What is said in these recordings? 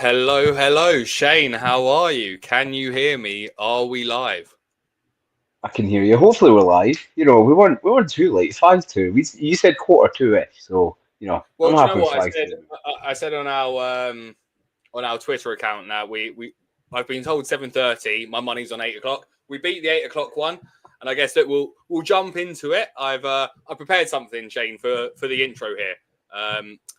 Hello, hello, Shane. How are you? Can you hear me? Are we live? I can hear you. Hopefully we're live. We weren't too late. 5-2. You said quarter two-ish, so I'm Well, do you know happy with what I five said? two. I said on our Twitter account. Now I've been told 7:30. My money's on 8 o'clock. We beat the 8 o'clock one, and I guess that we'll jump into it. I prepared something, Shane, for the intro here.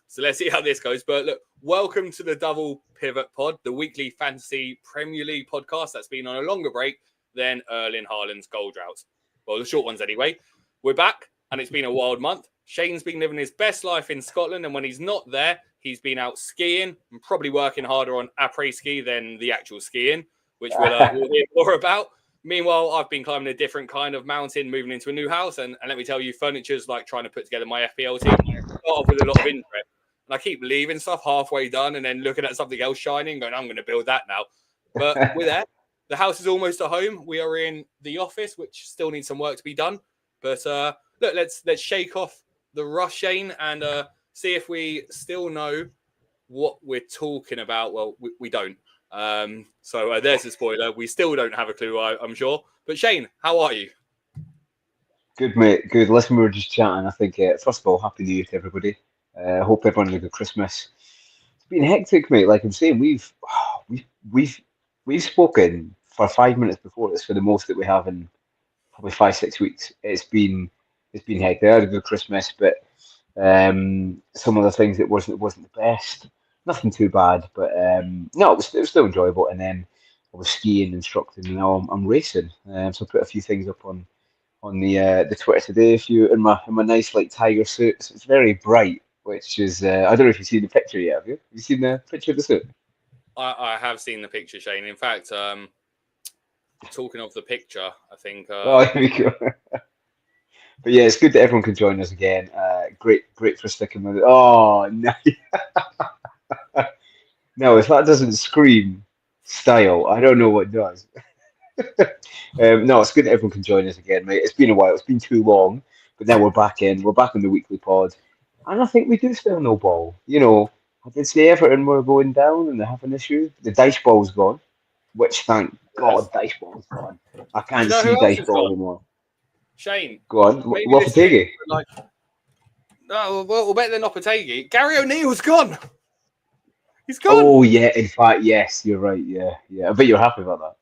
So let's see how this goes. But look, welcome to the Double Pivot Pod, the weekly fantasy Premier League podcast that's been on a longer break than Erling Haaland's goal drought. Well, the short ones anyway. We're back, and it's been a wild month. Shane's been living his best life in Scotland, and when he's not there, he's been out skiing and probably working harder on après ski than the actual skiing, which we'll hear more about. Meanwhile, I've been climbing a different kind of mountain, moving into a new house, and let me tell you, furniture's like trying to put together my FPL team. Start off with a lot of interest, and I keep leaving stuff halfway done, and then looking at something else shining, going, "I'm going to build that now." But we're there. The house is almost a home. We are in the office, which still needs some work to be done. But look, let's shake off the rush, Shane, and see if we still know what we're talking about. Well, we don't. So there's a spoiler. We still don't have a clue, I'm sure. But Shane, how are you? Good, mate. Good. Listen, we were just chatting. I think first of all, happy New Year to everybody. Hope everyone had a good Christmas. It's been hectic, mate. Like I'm saying, we've we've we've spoken for 5 minutes before this for the most that we have in probably 5-6 weeks. It's been hectic. I had a good Christmas, but some of the things that wasn't the best. Nothing too bad, but no, it was still enjoyable. And then I was skiing, instructing, and now I'm racing. So I put a few things up on the Twitter today. If you in my nice like tiger suit, so it's very bright. Which is I don't know if you've seen the picture yet. Have you? Have you seen the picture of the suit? I have seen the picture, Shane. In fact, talking of the picture, I think. Oh, here we go. But yeah, it's good that everyone can join us again. Great for sticking with it. Oh no, no! If that doesn't scream style, I don't know what does. No, it's good that everyone can join us again, mate. It's been a while. It's been too long, but now we're back in. We're back on the weekly pod, and I think we do still no ball. I did say Everton were going down and they're having issues. The dice ball's gone, which thank Yes. God dice ball's gone. I Do you can't know see who else dice has ball gone? anymore. Shane. Go on, Maybe this is Lopetegui. like. No, well, better than Opetegi. Gary O'Neill's gone. He's gone. Oh yeah, in fact, yes, you're right. Yeah, yeah. I bet you're happy about that.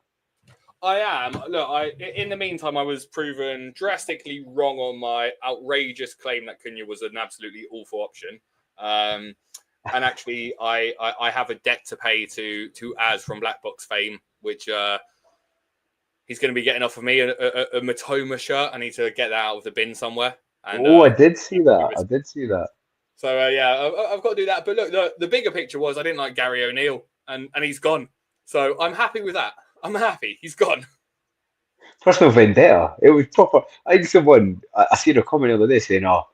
I am. Look, in the meantime, I was proven drastically wrong on my outrageous claim that Cunha was an absolutely awful option. Um, and actually, I have a debt to pay to Az from Black Box fame, which he's going to be getting off of me a Matoma shirt. I need to get that out of the bin somewhere. And Oh, I did see that. I did see that. so yeah, I've got to do that. But look, the bigger picture was I didn't like Gary O'Neill, and he's gone. So I'm happy with that. I'm happy. He's gone. Personal vendetta. It was proper. I think I seen a comment over this saying, "Oh,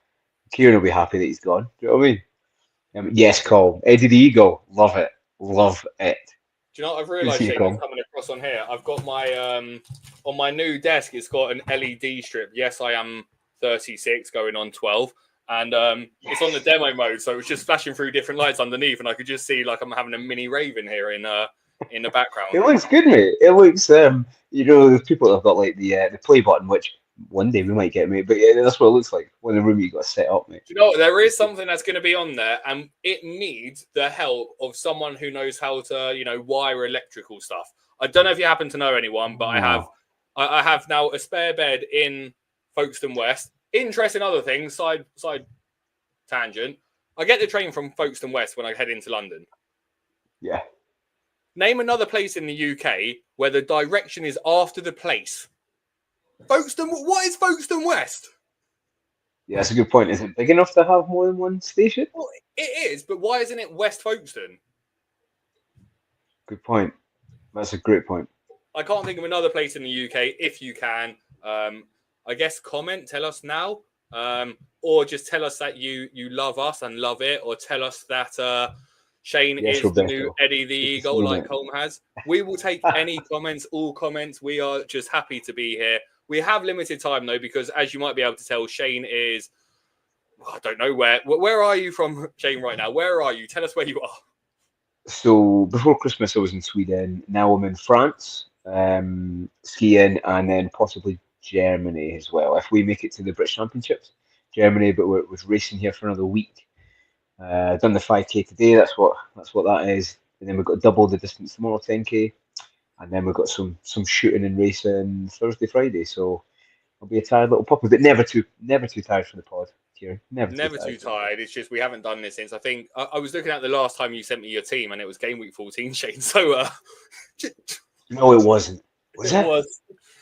Kieran will be happy that he's gone." Do you know what I mean? Yes, Cole. Eddie the Eagle. Love it. Love it. Do you know what I've Good to realised, see you, Shane, that's Cole. coming across on here? I've got my on my new desk. It's got an LED strip. Yes, I am 36, going on 12, and it's on the demo mode, so it's just flashing through different lights underneath, and I could just see like I'm having a mini rave in here in the background. It looks good, mate. It looks there's people that have got like the play button, which one day we might get, mate. But yeah, that's what it looks like when the room you got set up, mate. Do you know what? There is It's good. something that's going to be on there, and it needs the help of someone who knows how to, wire electrical stuff. I don't know if you happen to know anyone, but Oh, I have now a spare bed in Folkestone West. Interesting other things, side tangent. I get the train from Folkestone West when I head into London. yeah. Name another place in the UK where the direction is after the place. Folkestone. What is Folkestone West? Yeah, that's a good point. Is it big enough to have more than one station? Well, it is, but why isn't it West Folkestone? Good point. That's a great point. I can't think of another place in the UK. If you can, I guess comment, tell us now, or just tell us that you love us and love it, or tell us that Shane Yes, is the new Roberto. Eddie the Good to see Eagle, you, like mate. Colm has. We will take any comments, all comments. We are just happy to be here. We have limited time though, because as you might be able to tell, Shane is. I don't know where. Where are you from, Shane? Right now, where are you? Tell us where you are. So before Christmas, I was in Sweden. Now I'm in France, skiing, and then possibly Germany as well. If we make it to the British Championships, Germany, but we're racing here for another week. Done the 5K today. That's what that is. And then we've got double the distance tomorrow, 10K, and then we've got some shooting and racing Thursday, Friday. So I'll be a tired little puppy, but never too tired for the pod, Kieran. Never too Never tired. too tired. It's just we haven't done this since I think I was looking at the last time you sent me your team, and it was game week 14, Shane. So No, it wasn't. Was it? was.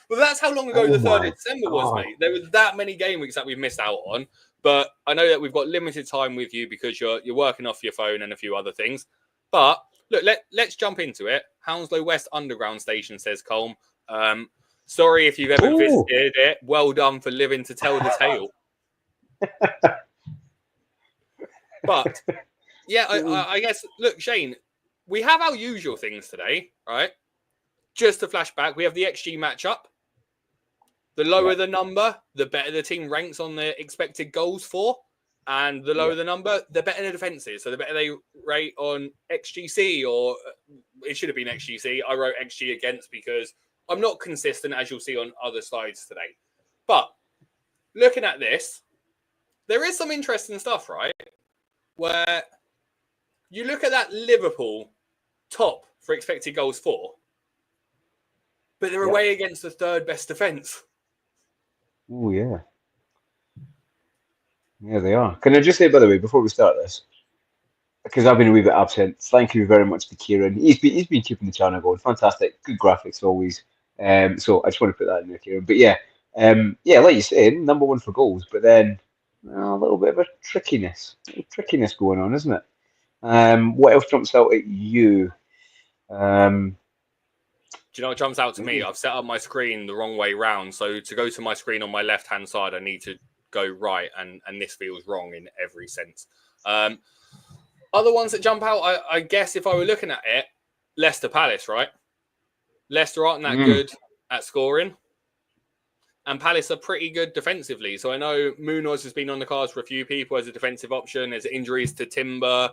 Well, that's how long ago Oh the 3rd my of December was, God. mate. There were that many game weeks that we've missed out on. But I know that we've got limited time with you because you're working off your phone and a few other things. But look, let's jump into it. Hounslow West Underground Station, says Colm. Sorry if you've ever Ooh. visited it. Well done for living to tell the tale. But yeah, I guess, look, Shane, we have our usual things today, right? Just to flash back, we have the XG matchup. The lower the number, the better the team ranks on the expected goals for. And the lower the number, the better the defense is. So the better they rate on XGC, or it should have been XGC. I wrote XG against because I'm not consistent, as you'll see on other slides today. But looking at this, there is some interesting stuff, right? Where you look at that Liverpool top for expected goals for, but they're away against the third best defence. Oh, yeah. Yeah, they are. Can I just say, by the way, before we start this, because I've been a wee bit absent, thank you very much to Kieran. He's been keeping the channel going. Fantastic. Good graphics always. So I just want to put that in there, Kieran. But yeah, like you said, number one for goals, but then a little bit of a trickiness going on, isn't it? What else jumps out at you? Do you know what jumps out to me? I've set up my screen the wrong way round. So to go to my screen on my left-hand side, I need to go right, and this feels wrong in every sense. Other ones that jump out, I guess if I were looking at it, Leicester Palace, right? Leicester aren't that good at scoring, and Palace are pretty good defensively. So I know Moyes has been on the cards for a few people as a defensive option. There's injuries to Timber.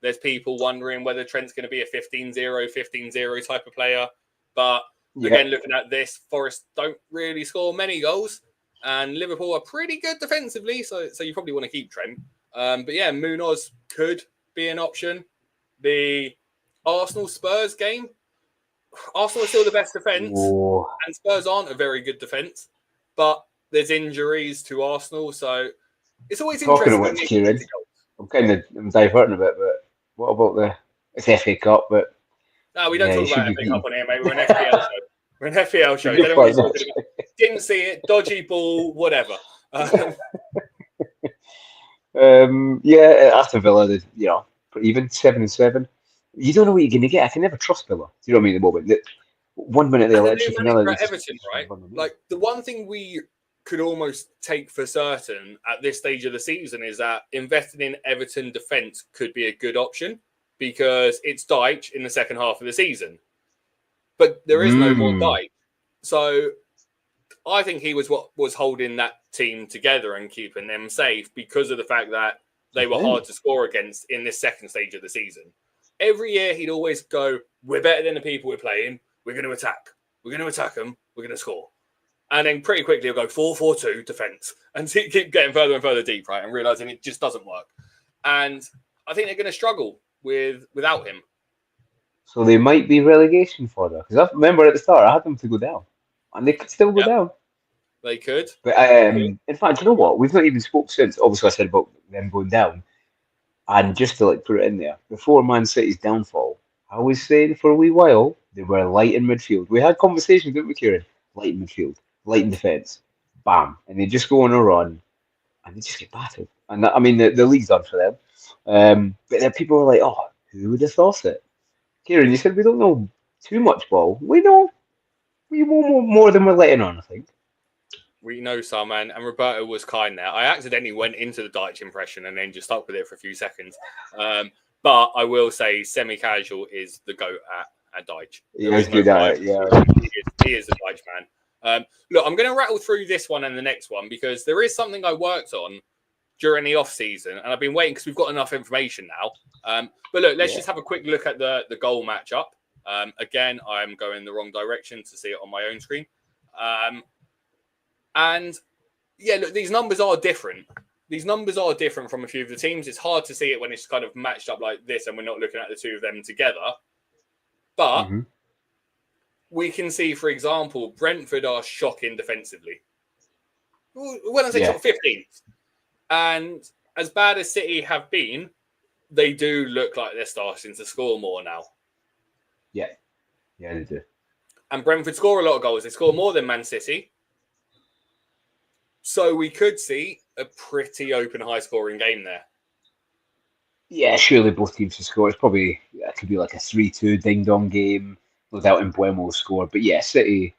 There's people wondering whether Trent's going to be a 15-0, 15-0 type of player. But again, looking at this, Forest don't really score many goals, and Liverpool are pretty good defensively, so you probably want to keep Trent. But yeah, Munoz could be an option. The Arsenal-Spurs game, Arsenal are still the best defence, and Spurs aren't a very good defence, but there's injuries to Arsenal, so it's always talking interesting. Talking about Kieran, I'm diverting a bit, but what about it's FA Cup, but no, we don't talk about FA Cup on here, mate. We're an FPL show. We're an FPL show. Didn't see it. Dodgy ball, whatever. Aston Villa, even 7-7. You don't know what you're going to get. I can never trust Villa. Do you know what I mean? At the moment, 1 minute they electric, another. Everton, right? Like the one thing we could almost take for certain at this stage of the season is that investing in Everton defence could be a good option, because it's Dyche in the second half of the season. But there is no more Dyche. So I think he was what was holding that team together and keeping them safe, because of the fact that they were hard to score against in this second stage of the season. Every year he'd always go, we're better than the people we're playing. We're going to attack. We're going to attack them. We're going to score. And then pretty quickly he'll go 4-4-2 defence and keep getting further and further deep, right? And realising it just doesn't work. And I think they're going to struggle without him. So they might be relegation fodder, because I remember at the start I had them to go down, and they could still go down. They could. But in fact, you know what? We've not even spoke since. Obviously, I said about them going down, and just to put it in there, before Man City's downfall, I was saying for a wee while they were light in midfield. We had conversations, didn't we, Kieran? Light in midfield, light in defence, bam, and they just go on a run, and they just get battered. And that, I mean, the league's done for them. But then people were like, "Oh, who would have thought it?" Kieran, you said we don't know too much ball. We know more than we're letting on, I think. We know some, and Roberto was kind there. I accidentally went into the Dyche impression and then just stuck with it for a few seconds. But I will say semi-casual is the GOAT at Dyche. He is good at it, yeah. He is a Dyche man. Look, I'm going to rattle through this one and the next one, because there is something I worked on during the off season, and I've been waiting because we've got enough information now. But look, let's just have a quick look at the goal matchup. Again, I'm going the wrong direction to see it on my own screen. And yeah, look, these numbers are different. These numbers are different from a few of the teams. It's hard to see it when it's kind of matched up like this and we're not looking at the two of them together. But we can see, for example, Brentford are shocking defensively. When I say top 15th, and as bad as City have been, they do look like they're starting to score more now. Yeah, they do. And Brentford score a lot of goals. They score more than Man City. So we could see a pretty open, high-scoring game there. Yeah, surely both teams will score. It could be like a 3-2 ding-dong game without Mbeumo score. But yeah, City,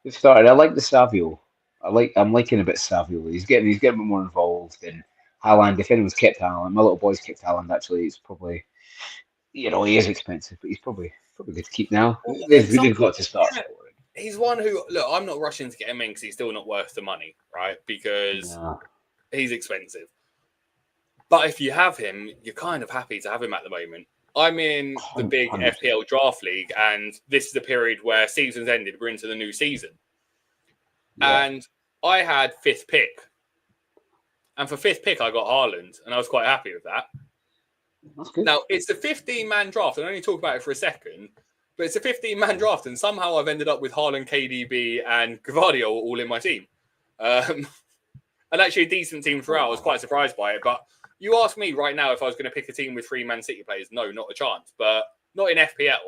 they've started. I like the Savio. I'm liking a bit Savio. He's getting a bit more involved. And Haaland, if anyone's kept Haaland, my little boy's kept Haaland. Actually, it's probably, he is expensive, but he's probably good to keep now. They've got to start scoring. He's one who, look, I'm not rushing to get him in because he's still not worth the money, right? Because he's expensive. But if you have him, you're kind of happy to have him at the moment. I'm in the big 100%. FPL draft league, and this is the period where season's ended. We're into the new season. Yeah. And I had 5th pick. And for 5th pick, I got Haaland, and I was quite happy with that. That's good. Now, it's the 15-man draft. I'll only talk about it for a second. But it's a 15-man draft, and somehow I've ended up with Haaland, KDB, and Gvardiol all in my team. And actually a decent team throughout. I was quite surprised by it. But you ask me right now if I was going to pick a team with 3 Man City players. No, not a chance. But not in FPL.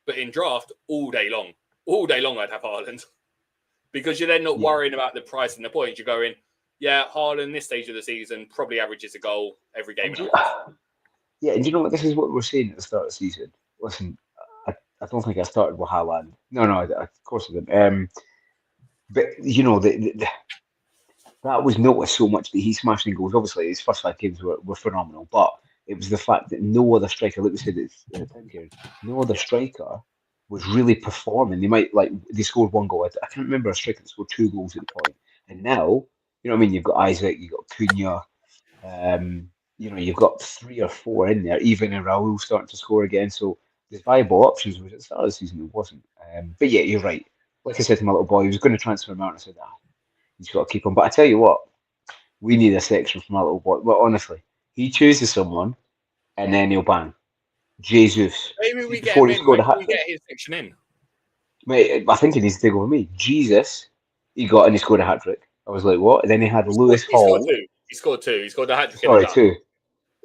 But in draft, all day long. All day long I'd have Haaland. Because you're then not worrying about the price and the points. You're going, Haaland this stage of the season probably averages a goal every game. Yeah, and you know what? This is what we're saying at the start of the season. Listen, I don't think I started with Haaland. No, of course I didn't. But that was noticed so much that he's smashing goals. Obviously, his first 5 games were phenomenal, but it was the fact that no other striker, like we said, no other striker was really performing. They scored 1 goal. I can't remember a striker that scored 2 goals at the point. And now, you know what I mean? You've got Isaac, you've got Cunha, you've got 3 or 4 in there. Even Raul starting to score again. So there's viable options, which at the start of the season it wasn't. But yeah, you're right. Like I said to my little boy, he was going to transfer him out, and I said, he's got to keep him. But I tell you what, we need a section from my little boy. Well, honestly, he chooses someone, and then he'll bang. Jesus. Maybe we get him in. Maybe we get his section in. Mate, I think he needs to take over me. Jesus, he scored a hat-trick. I was like, what? And then he had Lewis Hall. He scored 2. He scored a hat-trick. Sorry, 2.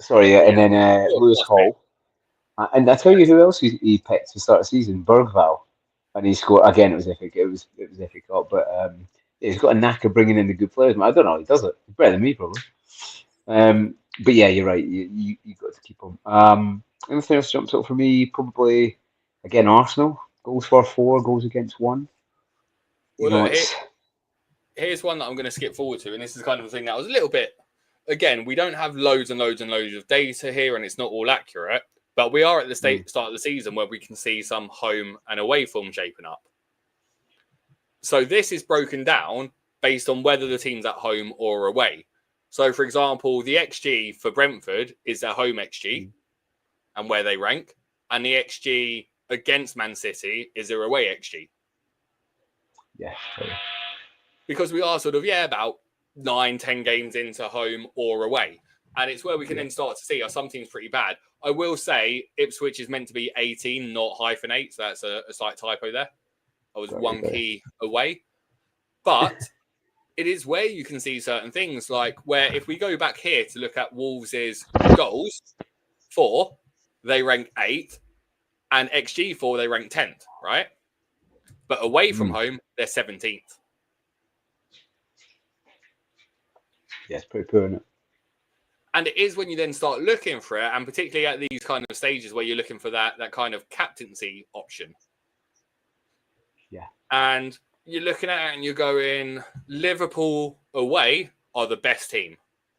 Sorry, yeah. And then Lewis Hall. And I tell you who else he picked to start the season, Bergval, and he scored again. It was epic. It was epic up, but he's got a knack of bringing in the good players. I don't know. He does it. He's better than me, probably. But yeah, you're right. You got to keep him. Anything else jumps up for me? Probably again Arsenal. Goals for 4, goals against 1. Here's one that I'm going to skip forward to, and this is kind of the thing that was a little bit. Again, we don't have loads and loads and loads of data here, and it's not all accurate. But we are at the start of the season where we can see some home and away form shaping up. So this is broken down based on whether the team's at home or away. So, for example, the XG for Brentford is their home XG and where they rank. And the XG against Man City is their away XG. Yeah. Sorry. Because we are sort of, about 9-10 games into home or away. And it's where we can then start to see, are some teams pretty bad? I will say Ipswich is meant to be 18, not -8. So that's a slight typo there. I was 1 key away. But it is where you can see certain things, like where if we go back here to look at Wolves' goals, 4, they rank 8, and XG 4, they rank 10th, right? But away from home, they're 17th. Yeah, it's pretty poor, isn't it? And it is when you then start looking for it, and particularly at these kind of stages where you're looking for that kind of captaincy option. Yeah. And you're looking at it and you're going, Liverpool away are the best team.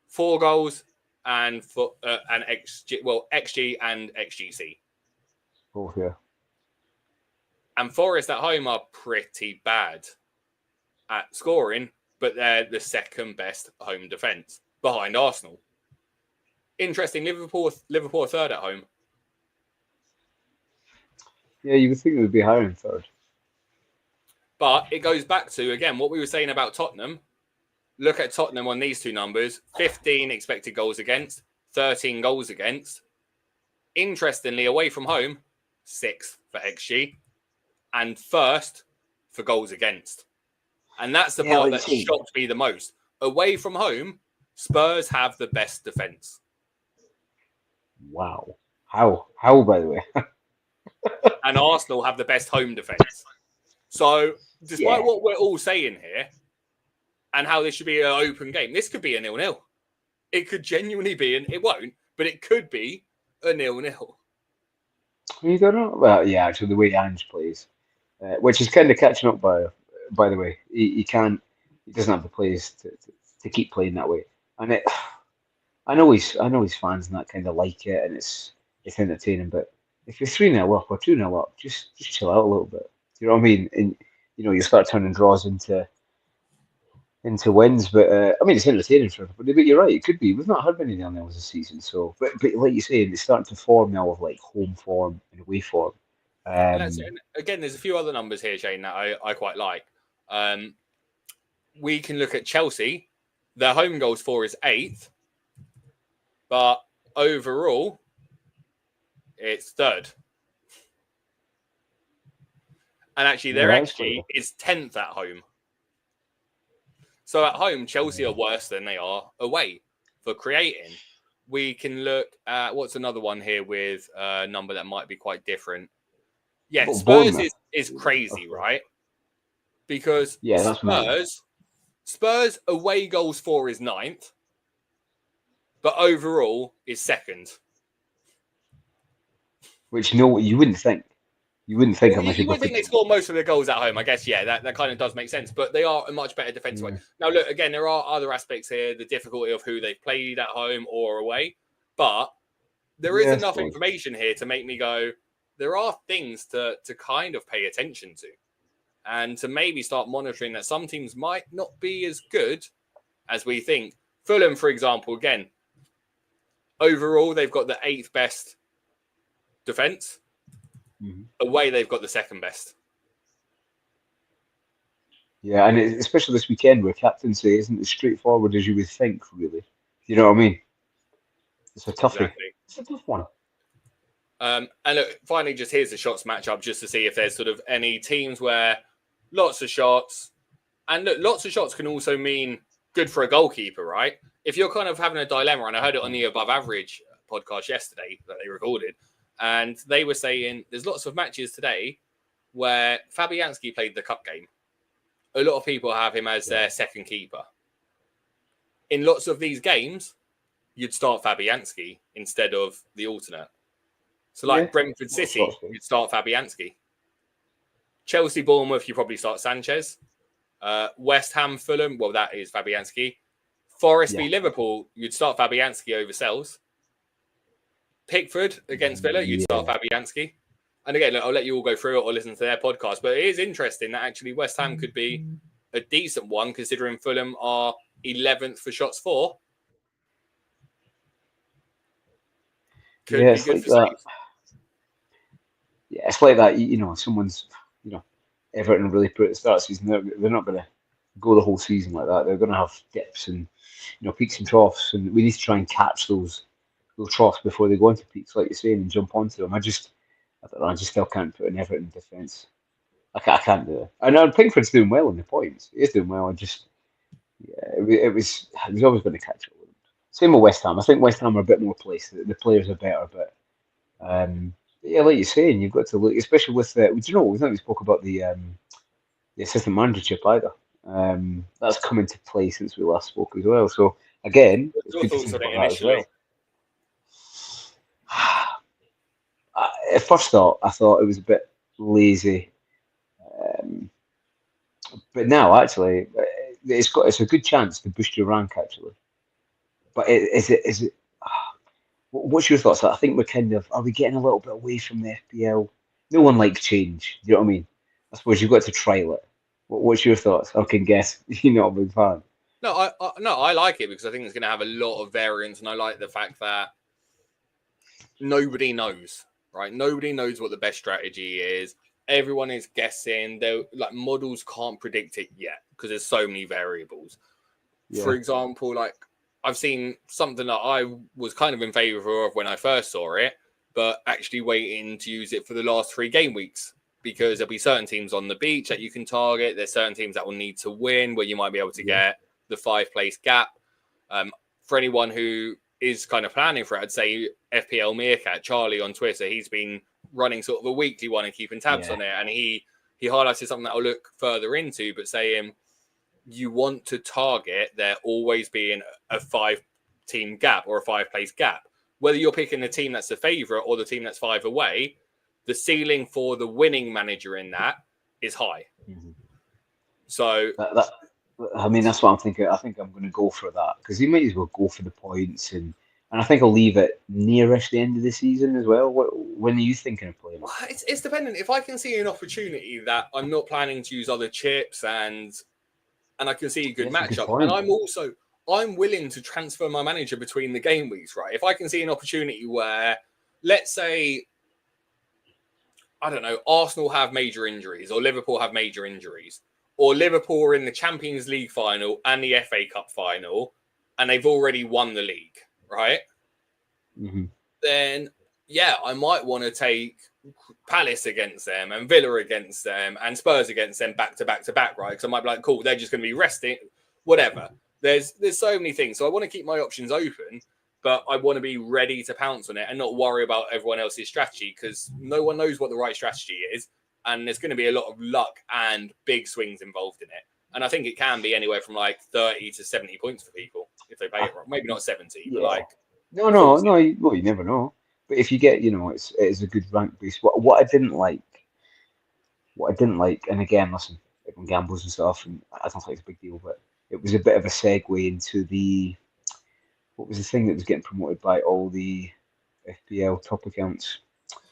4 goals and XG and XGC. Oh, yeah. And Forest at home are pretty bad at scoring, but they're the second best home defence. behind Arsenal. Interesting, Liverpool are third at home. Yeah, you would think it would be higher in third. But it goes back to, again, what we were saying about Tottenham. Look at Tottenham on these two numbers. 15 expected goals against, 13 goals against. Interestingly, away from home, 6th for XG and first for goals against. And that's the part that shocked me the most. Away from home, Spurs have the best defence. Wow. How, by the way? And Arsenal have the best home defence. So, despite what we're all saying here, and how this should be an open game, this could be a 0-0. It could genuinely be, it won't, but it could be a 0-0. You don't know? Well, yeah, actually, the way Ange plays, which is kind of catching up, by the way. He doesn't have the players to keep playing that way. And I know his fans and that kind of like it, and it's entertaining, but if you're 3-0 up or 2-0 up, just chill out a little bit. Do you know what I mean? And you start turning draws into wins, but I mean it's entertaining for everybody. But you're right, it could be. We've not had many 0-0s this season, so but like you say, it's starting to form now of like home form and away form. And again, there's a few other numbers here, Shane, that I quite like. We can look at Chelsea. Their home goals for is 8th, but overall, it's 3rd. And actually, their XG is 10th at home. So at home, Chelsea are worse than they are away for creating. We can look at what's another one here with a number that might be quite different. Yeah, Spurs is crazy, right? Because Spurs away goals for is 9th, but overall is 2nd. Which you wouldn't think. You wouldn't think unless you would think they score most of their goals at home. I guess, yeah, that kind of does make sense. But they are a much better defensive way. Now, look, again, there are other aspects here, the difficulty of who they've played at home or away. But there is enough information here to make me go, there are things to kind of pay attention to. And to maybe start monitoring that some teams might not be as good as we think. Fulham, for example, again, overall, they've got the 8th best defence. Away, they've got the 2nd best. Yeah, and especially this weekend where captaincy isn't as straightforward as you would think, really. You know what I mean? It's a toughie. Exactly. It's a tough one. And look, finally, just here's the shots matchup just to see if there's sort of any teams where lots of shots. And look, lots of shots can also mean good for a goalkeeper, right? If you're kind of having a dilemma, and I heard it on the Above Average podcast yesterday that they recorded, and they were saying there's lots of matches today where Fabianski played the cup game. A lot of people have him as their second keeper. In lots of these games, you'd start Fabianski instead of the alternate. So like Brentford City, you'd start Fabianski. Chelsea Bournemouth, you probably start Sanchez. West Ham Fulham, well, that is Fabianski. Forest v Liverpool, you'd start Fabianski over Sells. Pickford against Villa, you'd start Fabianski. And again, look, I'll let you all go through it or listen to their podcast. But it is interesting that actually West Ham could be a decent one, considering Fulham are 11th for shots for. Could be good like for saves. Yeah, it's like that. Someone's, Everton really put at the start of the season. They're not going to go the whole season like that. They're going to have dips and peaks and troughs, and we need to try and catch those troughs before they go into peaks, like you're saying, and jump onto them. I don't know. I just still can't put an Everton defence. I can't do it. I know Pickford's doing well in the points. He is doing well. It was always going to catch up with him. Same with West Ham. I think West Ham are a bit more placed. The players are better, but yeah, like you're saying, you've got to look, especially with the. Do you know? We haven't spoke about the assistant managership either. That's come into play since we last spoke as well. So again, it's good to think about that as well. At first thought, I thought it was a bit lazy, but now actually, it's a good chance to boost your rank actually. But is it? What's your thoughts? I think are we getting a little bit away from the FPL? No one likes change. Do you know what I mean? I suppose you've got to trial it. What's your thoughts? I can guess you're not a big fan. No, I like it because I think it's going to have a lot of variance, and I like the fact that nobody knows, right? Nobody knows what the best strategy is. Everyone is guessing. They're like models can't predict it yet because there's so many variables. Yeah. For example, like I've seen something that I was kind of in favor of when I first saw it, but actually waiting to use it for the last 3 game weeks because there'll be certain teams on the beach that you can target. There's certain teams that will need to win where you might be able to get the 5-place gap. For anyone who is kind of planning for it, I'd say FPL Meerkat, Charlie on Twitter, he's been running sort of a weekly one and keeping tabs on it. And he highlighted something that I'll look further into, but saying you want to target there always being a 5-team gap or a 5-place gap. Whether you're picking the team that's the favourite or the team that's 5 away, the ceiling for the winning manager in that is high. Mm-hmm. So I mean, that's what I'm thinking. I think I'm going to go for that because you might as well go for the points, and I think I'll leave it nearish the end of the season as well. When are you thinking of playing? It's dependent. If I can see an opportunity that I'm not planning to use other chips and I can see a good matchup, and I'm willing to transfer my manager between the game weeks, right? If I can see an opportunity where, let's say, I don't know, Arsenal have major injuries or Liverpool have major injuries, or Liverpool are in the Champions League final and the FA Cup final, and they've already won the league, right? Mm-hmm. Then, yeah, I might want to take Palace against them and Villa against them and Spurs against them back to back to back, right? Because I might be like, cool, they're just going to be resting, whatever. There's so many things. So I want to keep my options open, but I want to be ready to pounce on it and not worry about everyone else's strategy because no one knows what the right strategy is. And there's going to be a lot of luck and big swings involved in it. And I think it can be anywhere from like 30 to 70 points for people if they play it wrong. Maybe not 70, but like... No. Well, you never know. But if you get, it's a good rank boost. What I didn't like, and again, listen, everyone gambles and stuff, and I don't think it's a big deal, but it was a bit of a segue into what was the thing that was getting promoted by all the FPL top accounts?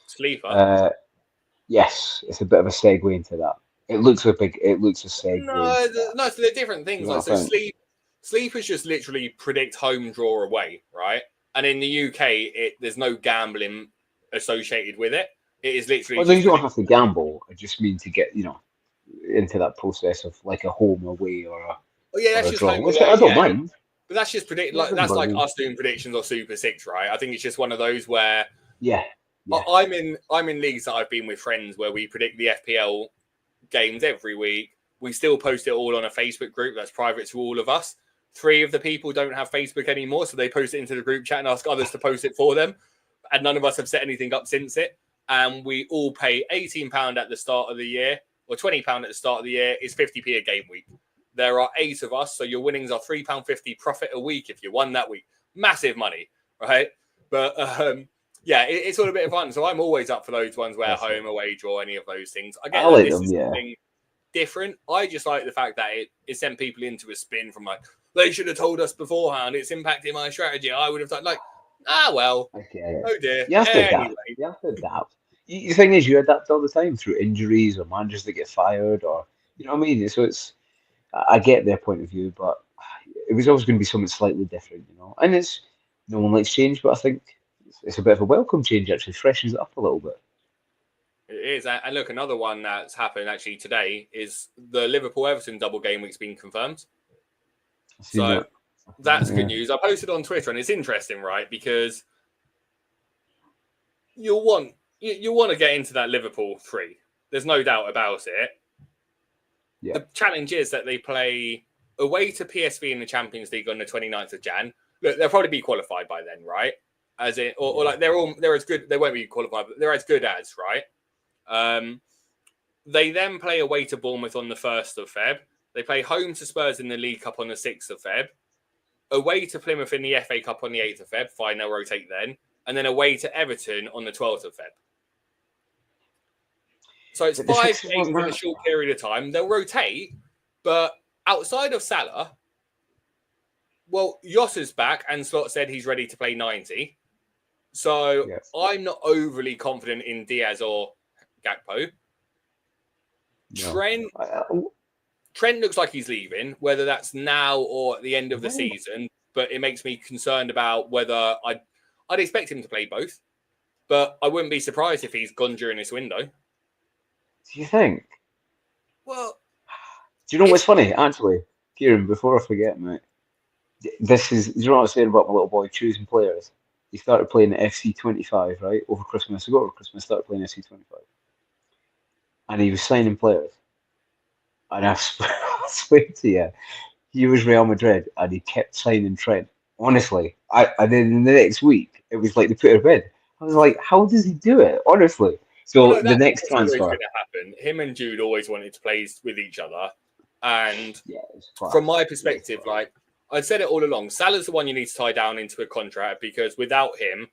Sleeper. Yes, it's a bit of a segue into that. It looks a segue. No, so they're different things. You know like, so sleepers just literally predict home, draw, away, right? And in the UK, there's no gambling associated with it. It is literally. Well, you don't have to gamble. I just mean to get into that process of like a home away or a. Oh yeah, that's just draw, home which away. I don't mind. But that's just that's like us doing predictions or Super Six, right? I think it's just one of those where. Yeah. I'm in leagues that I've been with friends where we predict the FPL games every week. We still post it all on a Facebook group that's private to all of us. 3 of the people don't have Facebook anymore, so they post it into the group chat and ask others to post it for them. And none of us have set anything up since it. And we all pay £18 at the start of the year, or £20 at the start of the year. It's 50p a game week. There are 8 of us, so your winnings are £3.50 profit a week if you won that week. Massive money, right? But yeah, it's all a bit of fun. So I'm always up for those ones where home, away, draw, any of those things. I get that this is something different. I just like the fact that it sent people into a spin from like, they should have told us beforehand. It's impacting my strategy. I would have done like, well, okay. Oh dear. You have to adapt. You have to adapt. The thing is, you adapt all the time through injuries or managers that get fired, or you know what I mean. So I get their point of view, but it was always going to be something slightly different, And it's no one likes change, but I think it's a bit of a welcome change. Actually, freshens it up a little bit. It is, and look, another one that's happened actually today is the Liverpool-Everton double game week's been confirmed. So that's good news. I posted on Twitter, and it's interesting, right? Because you'll want to get into that Liverpool 3. There's no doubt about it. Yeah. The challenge is that they play away to PSV in the Champions League on the 29th of Jan. Look, they'll probably be qualified by then, right? As in, or like they're as good. They won't be qualified, but they're as good as, right? They then play away to Bournemouth on the 1st of Feb. They play home to Spurs in the League Cup on the 6th of Feb. Away to Plymouth in the FA Cup on the 8th of Feb. Fine, they'll rotate then. And then away to Everton on the 12th of Feb. So it's 5 games in a short period of time. They'll rotate, but outside of Salah, well, Yosa's back and Slot said he's ready to play 90. So I'm not overly confident in Diaz or Gakpo. No. Trent, Trent looks like he's leaving, whether that's now or at the end of the season. But it makes me concerned about whether I'd expect him to play both. But I wouldn't be surprised if he's gone during this window. Do you think? Well, do you know what's funny? Actually, Kieran, before I forget, mate, this is. Do you know what I was saying about my little boy choosing players? He started playing at FC25, right, over Christmas. I got over Christmas, started playing FC25. And he was signing players. And I swear to you, he was Real Madrid and he kept signing Trent. Honestly. And then in the next week, it was like they put her to bed. I was like, how does he do it? Honestly. So the next transfer. Going to happen. Him and Jude always wanted to play with each other. And from my perspective, like, I've said it all along, Salah's the one you need to tie down into a contract because without him,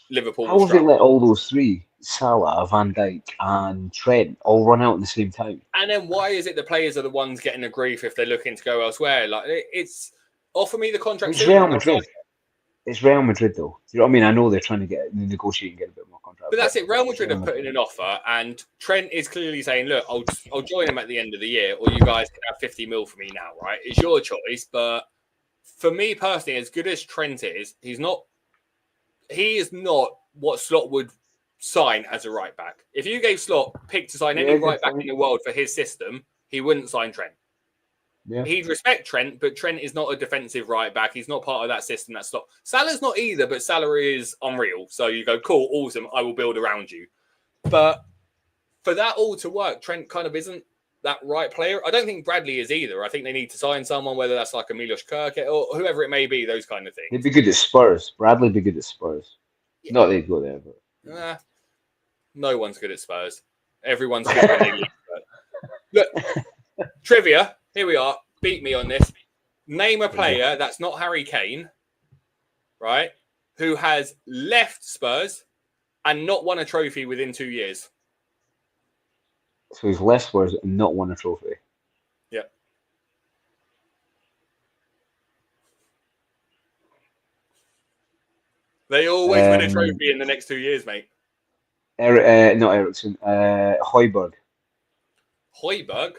Liverpool. How have they let all those three, Salah, Van Dijk, and Trent, all run out at the same time? And then why is it the players are the ones getting the grief if they're looking to go elsewhere? Like, it's offer me the contract. It's Real Madrid. It's Real Madrid, though. Do you know what I mean? I know they're trying to negotiate and get a bit more contract. But that's it. Real Madrid are putting an offer, and Trent is clearly saying, "Look, I'll join him at the end of the year, or you guys can have 50 mil for me now, right? It's your choice." But for me personally, as good as Trent is, he is not what Slot would sign as a right back. If you gave Slot pick to sign any right back in the world for his system, he wouldn't sign Trent. Yeah. He'd respect Trent, but Trent is not a defensive right back. He's not part of that system. That's not. Salah's not either, but Salah is unreal. So you go, cool, awesome. I will build around you. But for that all to work, Trent kind of isn't that right player. I don't think Bradley is either. I think they need to sign someone, whether that's like a Milos Kirk or whoever it may be, those kind of things. He'd be good at Spurs. Bradley'd be good at Spurs. Yeah. Not they'd go there, but no one's good at Spurs. Everyone's good when they leave. Look, trivia. Here we are. Beat me on this. Name a player that's not Harry Kane, right? Who has left Spurs and not won a trophy within 2 years. So he's left Spurs and not won a trophy. Yep. They always win a trophy in the next 2 years, mate. Not Ericsson. Højbjerg. Højbjerg?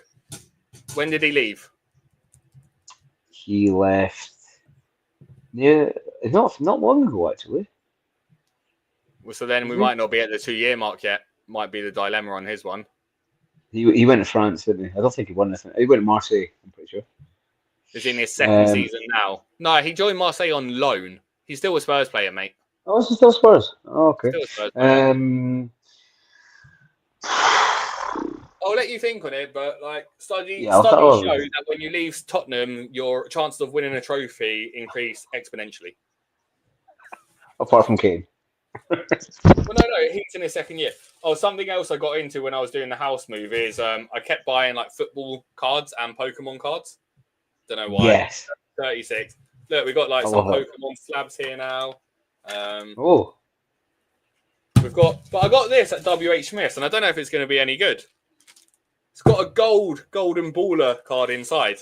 When did he leave? He left. Yeah, not long ago actually. Well, so then we might not be at the 2 year mark yet. Might be the dilemma on his one. He went to France, didn't he? I don't think he won anything. He went to Marseille, I'm pretty sure. He's in his second season now. No, he joined Marseille on loan. He's still a Spurs player, mate. Oh, is he still Spurs? Oh, okay. Still a Spurs player. I'll let you think on it, but like studies show that when you leave Tottenham, your chances of winning a trophy increase exponentially. Apart from Kane. Well, no, he's in his second year. Oh, something else I got into when I was doing the house move is I kept buying like football cards and Pokemon cards. Don't know why. Yes. 36. Look, we've got like some Pokemon slabs here now. But I got this at WH Smith's, and I don't know if it's going to be any good. It's got a golden baller card inside.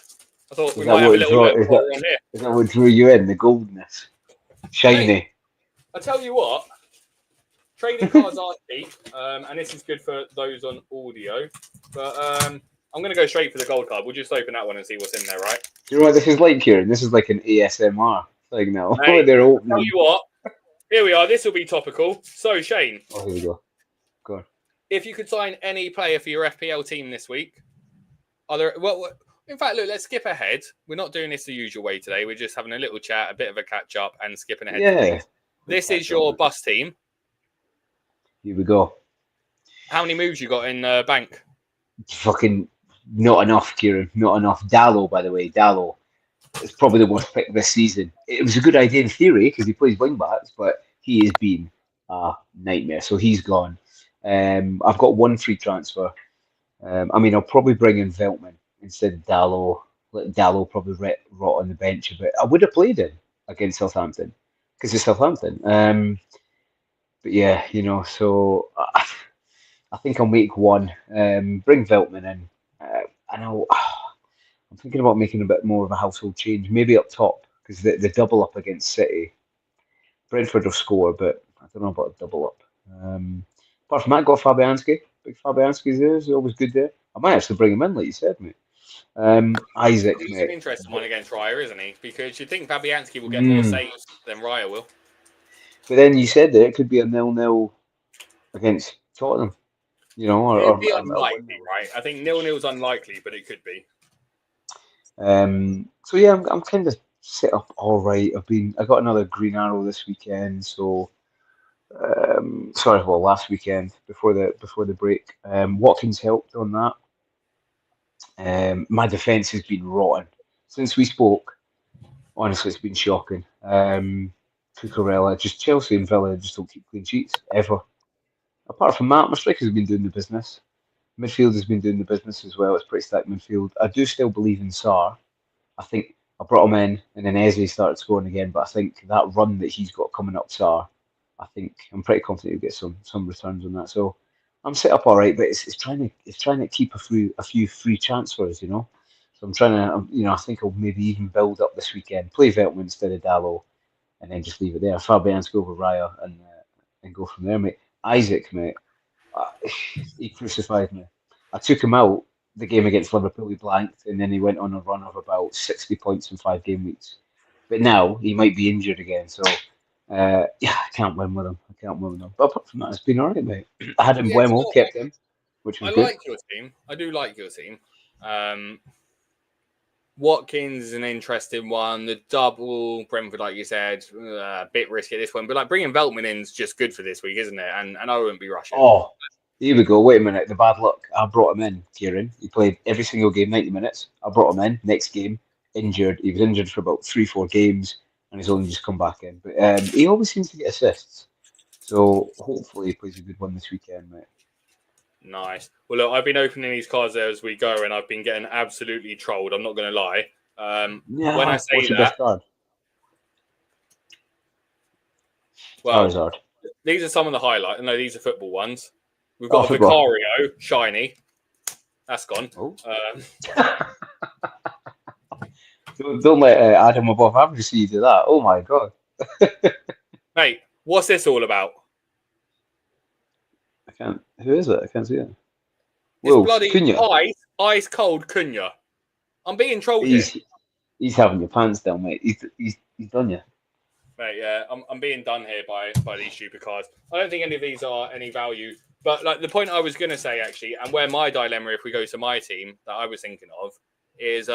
I thought we might have a little look on here. Is that what drew you in? The goldness, shiny. Hey, I tell you what, trading cards aren't cheap, and this is good for those on audio. But I'm going to go straight for the gold card. We'll just open that one and see what's in there, right? Do you know what this is like, Kieran? This is like an ASMR thing now. Hey, they're opening. Tell you what, here we are. This will be topical. So Shane, here we go. Go on. If you could sign any player for your FPL team this week, are there? Well, in fact, look, let's skip ahead. We're not doing this the usual way today. We're just having a little chat, a bit of a catch up, and skipping ahead. Yeah. This is your bus team. Here we go. How many moves you got in bank? Fucking not enough, Kieran. Not enough. Dallo, by the way, Dallo is probably the worst pick this season. It was a good idea in theory because he plays wing backs, but he has been a nightmare. So he's gone. I've got one free transfer. I'll probably bring in Veltman instead of Dallo. Let Dallo probably rot on the bench a bit. I would have played him against Southampton because it's Southampton. But yeah, so I think I'll make one. Bring Veltman in. I'm thinking about making a bit more of a household change, maybe up top because the double up against City. Brentford will score, but I don't know about a double up. Apart from that, got Fabianski. Big Fabianski's there. He's always good there. I might actually bring him in, like you said, mate. Isaac, He's an mate. interesting one against Raya, isn't he? Because you think Fabianski will get more Mm. saves than Raya will. But then you said that it could be a 0-0 against Tottenham, you know, It'd be or a unlikely, 1-0. right? I think 0-0's unlikely, but it could be. So yeah, I'm kind of set up all right. I got another green arrow this weekend, so sorry, well, last weekend before the break. Watkins helped on that. My defence has been rotten since we spoke. Honestly, it's been shocking. Cucurella, just Chelsea and Villa just don't keep clean sheets ever. Apart from that, my strikers have been doing the business. Midfield has been doing the business as well. It's pretty stacked midfield. I do still believe in Sarr. I think I brought him in, and then Eze started scoring again. But I think that run that he's got coming up, Sarr, I think I'm pretty confident he'll get some returns on that. So I'm set up all right, but it's trying to keep a few free transfers, you know. So I'm trying to, you know, I think I'll maybe even build up this weekend, play Veltman instead of Dallo, and then just leave it there. Fabian's go over Raya and go from there, mate. Isaac, mate, uh, he crucified me. I took him out the game against Liverpool, he blanked, and then he went on a run of about 60 points in 5 game weeks. But now he might be injured again, so yeah, I can't win with him. I can't win with him. But apart from that, it's been alright, mate. I had him Yeah, do you Buemo, know kept him, which what? was I good. like your team. I do like your team. Watkins is an interesting one. The double Brentford, like you said, a bit risky at this one. But like bringing Veltman in is just good for this week, isn't it? And I wouldn't be rushing. Oh, here we go. Wait a minute. The bad luck. I brought him in, Kieran. He played every single game, 90 minutes. I brought him in. Next game, injured. He was injured for about 3, 4 games, and he's only just come back in. But he always seems to get assists. So hopefully he plays a good one this weekend, mate. Nice. Well, look, I've been opening these cards there as we go, and I've been getting absolutely trolled. I'm not going to lie. When I Yeah. say What's your that, best card? well, Charizard. these are some of the highlights. No, these are football ones. We've Oh, got a football. Vicario, shiny. That's gone. Oh. Don't let Adam above average see you do that. Oh my god. Mate, what's this all about? I can't. Who is it? I can't see it. It's Whoa, bloody Cunha. ice cold Cunha. I'm being trolled here. He's having your pants down, mate. He's done you. Mate, yeah, I'm being done here by these stupid cards. I don't think any of these are any value. But like the point I was gonna say actually, and where my dilemma, if we go to my team that I was thinking of, is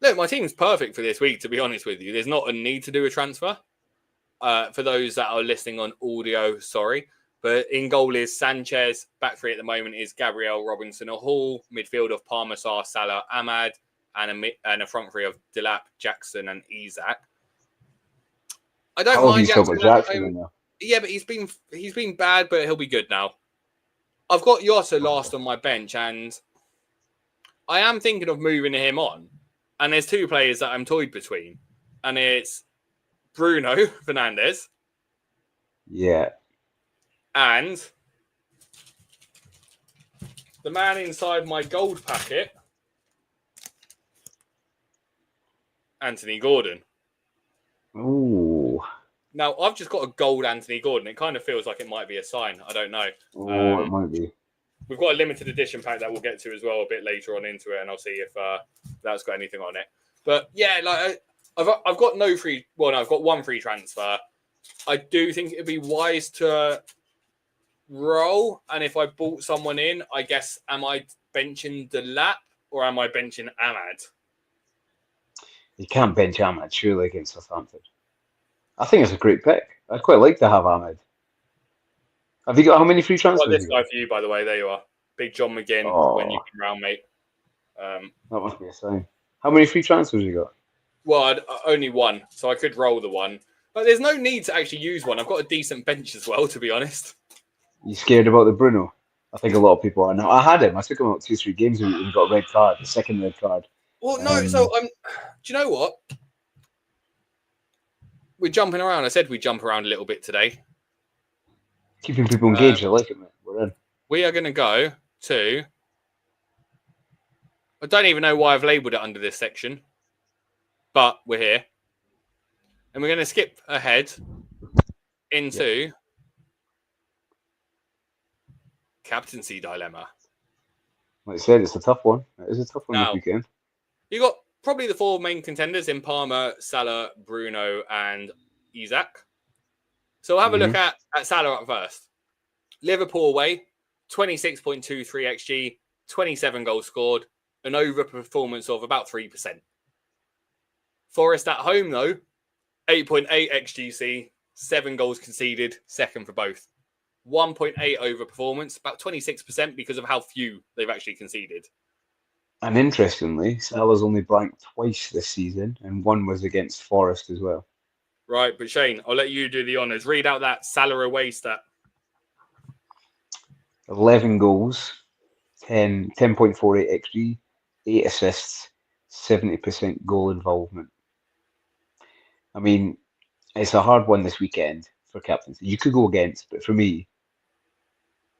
look, my team's perfect for this week, to be honest with you. There's not a need to do a transfer. For those that are listening on audio, sorry. But in goal is Sanchez. Back three at the moment is Gabriel, Robinson, or Hall. Midfield of Palmer, Sarr, Salah, Ahmad, and a front three of Delap, Jackson, and Isak. I don't How have you mind still Jackson got at the Jackson in moment. there? Yeah, but he's been bad, but he'll be good now. I've got Yossa last on my bench, and I am thinking of moving him on. And there's two players that I'm toyed between, and it's Bruno Fernandes Yeah. and the man inside my gold packet, Anthony Gordon. Ooh. Now, I've just got a gold Anthony Gordon. It kind of feels like it might be a sign. I don't know. Oh, it might be. We've got a limited edition pack that we'll get to as well a bit later on into it, and I'll see if that's got anything on it. But yeah, like I've got no free. Well, no, I've got one free transfer. I do think it'd be wise to roll, and if I bought someone in, I guess am I benching Delap or am I benching Ahmad? You can't bench Ahmed surely against Southampton. I think it's a great pick. I'd quite like to have Ahmed. Have you got how many free Well, transfers this you got? guy for you, by the way. There you are, Big John McGinn. When you Oh, come round, mate. that must be a sign. How many free transfers you got? Well, only one, so I could roll the one. But there's no need to actually use one. I've got a decent bench as well, to be honest. You scared about the Bruno? I think a lot of people are now. I had him. I took him out 2, 3 games and he got a red card, the second red card. Well, no. So do you know what? We're jumping around. I said we'd jump around a little bit today. Keeping people engaged. I like it, man. We're in. We are going to go to. I don't even know why I've labelled it under this section, but we're here. And we're going to skip ahead into captaincy dilemma. Like I said, it's a tough one. It is a tough one this Now, weekend. you got probably the four main contenders in Palmer, Salah, Bruno, and Isak. So we'll have a look at Salah up first. Liverpool away, 26.23 XG, 27 goals scored, an overperformance of about 3%. Forest at home, though, 8.8 XGC, 7 goals conceded, second for both. 1.8 overperformance, about 26% because of how few they've actually conceded. And interestingly, Salah's only blanked twice this season, and one was against Forest as well. Right, but Shane, I'll let you do the honours. Read out that Salah away stat. 11 goals, 10.48 XG, 8 assists, 70% goal involvement. I mean, it's a hard one this weekend for captains. You could go against, but for me,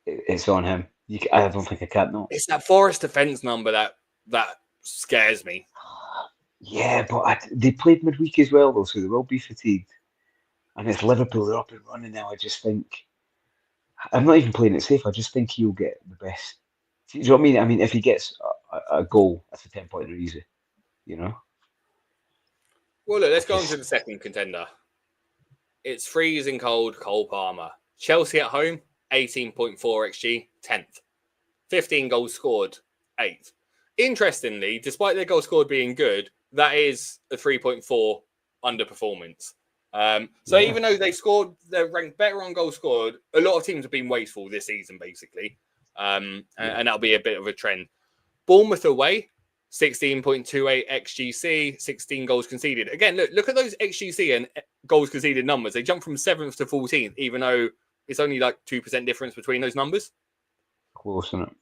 it's on him. I don't think I can not. It's that Forest defence number that scares me. Yeah, but they played midweek as well, though, so they will be fatigued. And it's Liverpool, they're up and running now. I just think, I'm not even playing it safe. I just think he'll get the best. Do you know what I mean? I mean, if he gets a goal, that's a 10-pointer easy, you know? Well, look, let's go on to the second contender. It's freezing cold, Cole Palmer. Chelsea at home, 18.4 XG, 10th. 15 goals scored, 8th. Interestingly, despite their goal scored being good, that is a 3.4 underperformance. Even though they're ranked better on goals scored, a lot of teams have been wasteful this season, basically. And that'll be a bit of a trend. Bournemouth away, 16.28 XGC, 16 goals conceded. Again, look at those XGC and goals conceded numbers. They jump from 7th to 14th, even though it's only like 2% difference between those numbers. Close, isn't it?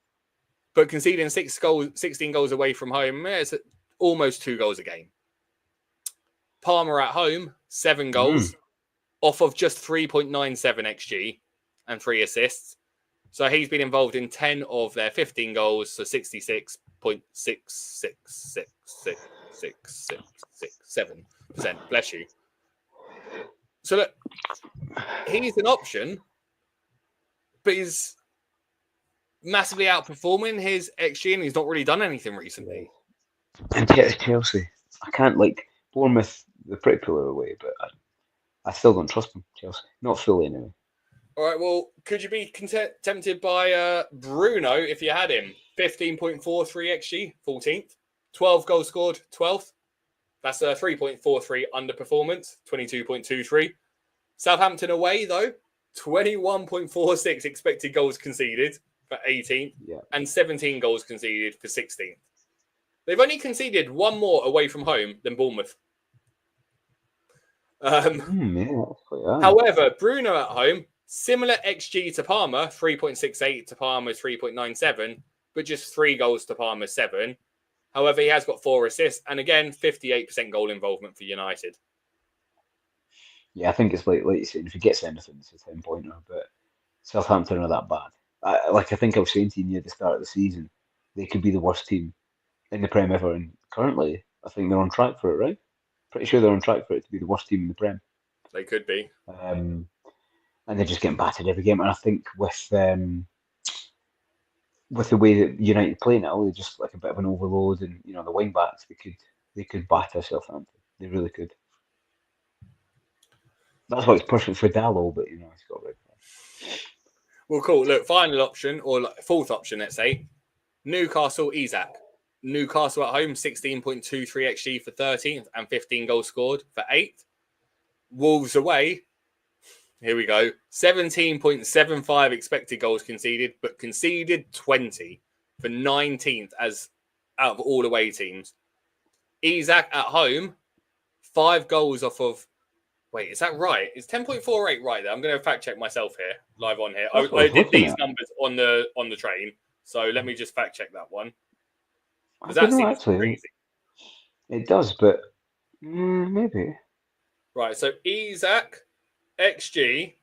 But conceding 16 goals away from home, it's almost 2 goals a game. Palmer at home, 7 goals, off of just 3.97 XG and 3 assists. So he's been involved in 10 of their 15 goals, so 66.6666667%. Bless you. So look, he's an option, but he's massively outperforming his XG, and he's not really done anything recently. And yet it's Chelsea. I can't, like, Bournemouth, they're pretty poor away, but I still don't trust them, Chelsea. Not fully, anyway. All right, well, could you be tempted by Bruno if you had him? 15.43 XG, 14th. 12 goals scored, 12th. That's a 3.43 underperformance, 22.23. Southampton away, though, 21.46 expected goals conceded for 18th, and 17 goals conceded for 16th. They've only conceded one more away from home than Bournemouth. However, Bruno at home, similar XG to Palmer, 3.68 to Palmer's 3.97, but just 3 goals to Palmer's 7. However, he has got 4 assists, and again, 58% goal involvement for United. Yeah, I think it's like you said, if he gets anything, it's a 10-pointer, but Southampton are that bad. I think I was saying to you at the start of the season, they could be the worst team in the Prem ever, and currently, I think they're on track for it, right? Pretty sure they're on track for it to be the worst team in the Prem. They could be. And they're just getting battered every game. And I think with the way that United play now, they're just like a bit of an overload, and the wing backs they could batter Southampton. They really could. That's why it's perfect for Dallo, but he's got red. Well, cool. Look, final option, or fourth option, let's say, Newcastle Isak. Newcastle at home, 16.23 XG for 13th and 15 goals scored for 8th. Wolves away, here we go, 17.75 expected goals conceded, but conceded 20 for 19th as out of all away teams. Isak at home, 5 goals off of... Wait, is that right? Is 10.48 right there? I'm going to fact check myself here, live on here. I did these numbers on the train, so let me just fact check that one. Because that seems crazy. It does, but maybe. Right, so Isak, XG,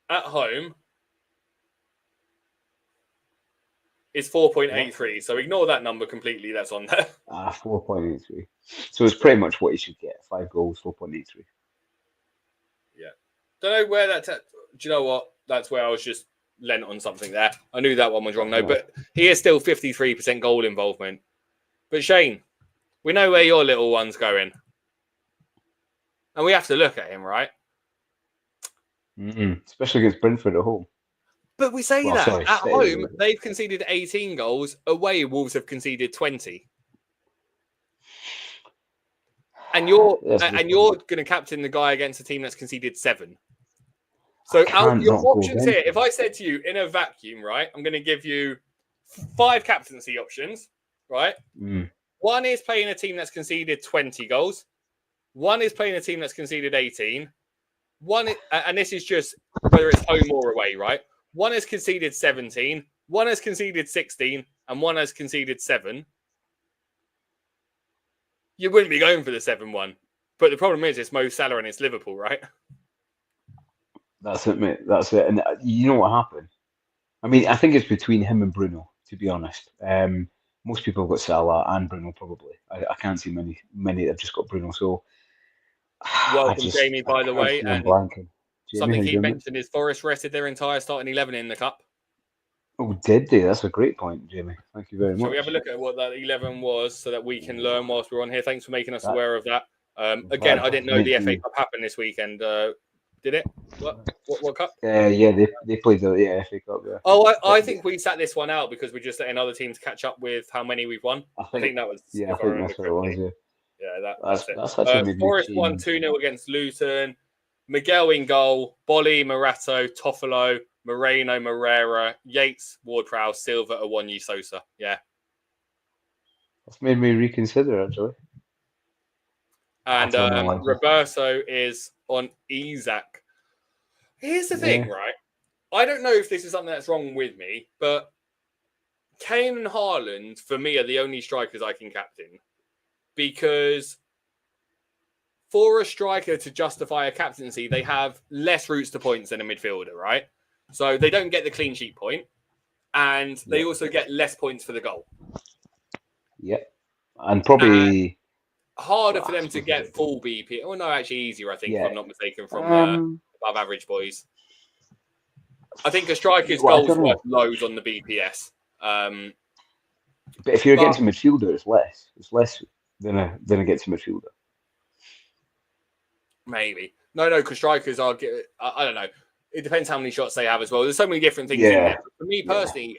at home, is 4.83. So ignore that number completely. That's on there. 4.83. So it's pretty much what he should get. 5 goals, 4.83. Yeah. Don't know where that's at. Do you know what? That's where I was just lent on something there. I knew that one was wrong, though. But he is still 53% goal involvement. But Shane, we know where your little one's going. And we have to look at him, right? Especially against Brentford at home. But we say at home, they've conceded 18 goals. Away, Wolves have conceded 20. And you're going to captain the guy against a team that's conceded 7. So your options here, if I said to you in a vacuum, right, I'm going to give you 5 captaincy options, right? One is playing a team that's conceded 20 goals. One is playing a team that's conceded 18. And this is just whether it's home or away, right? One has conceded 17. One has conceded 16. And one has conceded 7. You wouldn't be going for the 7-1. But the problem is it's Mo Salah and it's Liverpool, right? That's it, mate. That's it. And you know what happened? I mean, I think it's between him and Bruno, to be honest. Most people have got Salah and Bruno, probably. I can't see many that have just got Bruno. So, welcome, Jamie, by the way. And Jamie, something he mentioned is Forest rested their entire starting 11 in the Cup. Oh, did they? That's a great point, Jamie. Thank you very much. Shall we have a look at what that 11 was so that we can learn whilst we're on here? Thanks for making us aware of that. Again, I didn't know the FA Cup happened this weekend. Did it? What cup? Yeah, they played the FA Cup. Yeah. Oh, I think we sat this one out because we're just letting other teams catch up with how many we've won. I think that was. Yeah, I think that's what it was. Yeah. Yeah, that's it. That's actually Forest won 2-0 against Luton. Miguel in goal. Bolly, Morato, Toffolo, Moreno, Moreira, Yates, Ward-Prowse, Silva, Awonyi, Sosa. Yeah. That's made me reconsider, actually. And Roberto is on Isaac. Here's the thing, right? I don't know if this is something that's wrong with me, but Kane and Haaland, for me, are the only strikers I can captain. Because for a striker to justify a captaincy, they have less routes to points than a midfielder, right? So they don't get the clean sheet point, and they also get less points for the goal. Yep. And probably harder for them to get full BP. Oh, no, actually easier, I think, if I'm not mistaken, from above average boys. I think a striker's goals worth loads on the BPS. But if you're against a midfielder, it's less. It's less than against a midfielder. Maybe. No, because strikers are... I don't know. It depends how many shots they have as well. There's so many different things in there. But for me personally,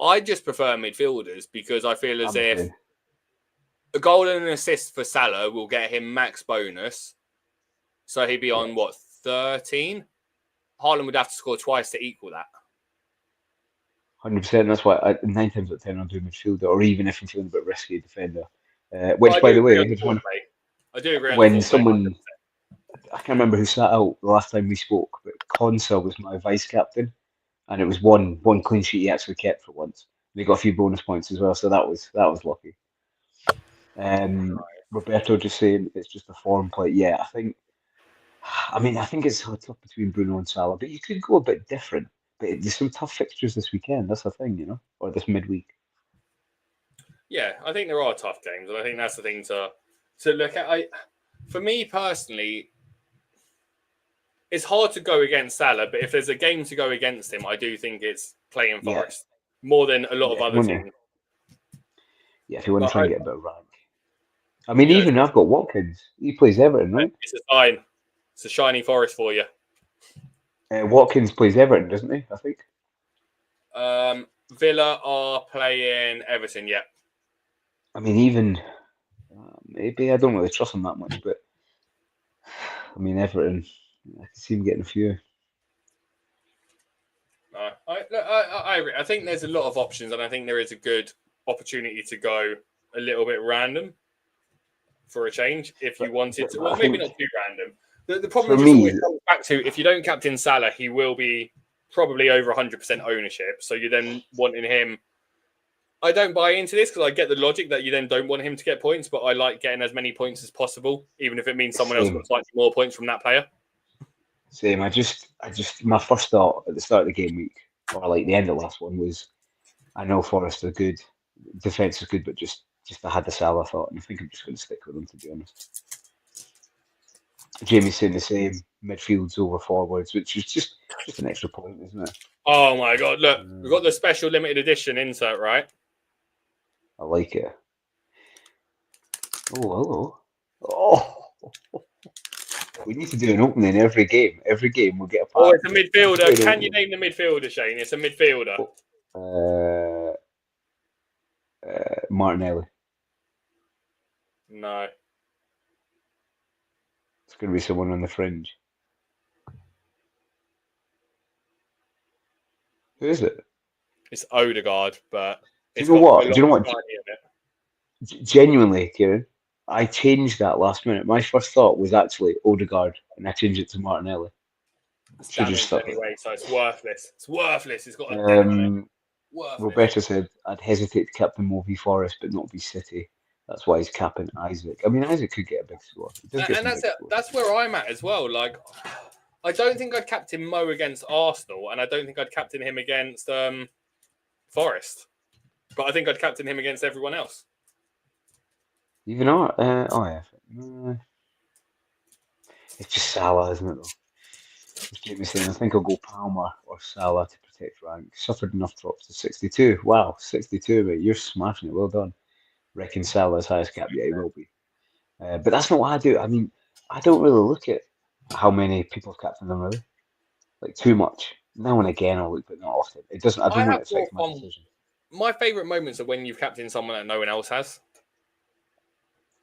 I just prefer midfielders because I feel as if a goal and an assist for Salah will get him max bonus. So he'd be on, 13? Haaland would have to score twice to equal that. 100%. That's why 9 times out of 10 I'll do midfielder, or even if I'm feeling a bit risky, defender. Which, by the way, I do agree. When someone, I can't remember who sat out the last time we spoke, but Consa was my vice captain, and it was one clean sheet he actually kept for once. They got a few bonus points as well, so that was lucky. Roberto just saying it's just a form play. Yeah, I think it's tough between Bruno and Salah, but you could go a bit different. But there's some tough fixtures this weekend. That's the thing, or this midweek. Yeah, I think there are tough games, and I think that's the thing to look at. For me personally, it's hard to go against Salah, but if there's a game to go against him, I do think it's playing Forest more than a lot of other teams. Yeah, if you want to try and get a bit of rank. I mean, even I've got Watkins. He plays Everton, right? It's a sign. It's a shiny Forest for you. Watkins plays Everton, doesn't he? I think. Villa are playing Everton, yeah. I mean, even maybe I don't really trust him that much, but I mean, Everton, I can see him getting a few. I agree. I think there's a lot of options, and I think there is a good opportunity to go a little bit random for a change if you wanted to. Well, maybe not too random. The problem is comes back to if you don't captain Salah, he will be probably over 100% ownership. So you're then wanting him. I don't buy into this because I get the logic that you then don't want him to get points, but I like getting as many points as possible, even if it means someone else got slightly more points from that player. Same. I just my first thought at the start of the game week, or like the end of the last one, was I know Forest are good, defense is good, but just I had the Salah thought, and I think I'm just going to stick with them, to be honest. Jamie's saying the same. midfields over forwards, which is just an extra point, isn't it? Oh my God! Look, we've got the special limited edition insert, right? I like it. Oh, hello. Oh, we need to do an opening every game. Every game we'll get a pack. Oh, it's a midfielder. Can you name the midfielder, Shane? It's a midfielder. Martinelli. No. It's going to be someone on the fringe. Who is it? It's Odegaard, but Do you know what? Do you know what? In it. Genuinely, Kieran, I changed that last minute. My first thought was actually Odegaard, and I changed it to Martinelli. It's damaged anyway, so it's worthless. It's worthless. It's got a dent on it. Worthless. Roberto said, I'd hesitate to captain Mo v Forest, but not v City. That's why he's capping Isaac. I mean, Isaac could get a big score. And that's where I'm at as well. Like, I don't think I'd captain Mo against Arsenal, and I don't think I'd captain him against Forest. But I think I'd captain him against everyone else. Even yeah. It's just Salah, isn't it, though? As Jamie's saying, I think I'll go Palmer or Salah to protect rank. Suffered enough drops to 62. Wow, 62, mate. You're smashing it. Well done. Reckon Salah's highest cap. Yeah, he will be. But that's not what I do. I mean, I don't really look at how many people have captained them, really. Like, too much. Now and again I'll look, but not often. It doesn't. I don't know it affects my decision. My favourite moments are when you've captained someone that no one else has.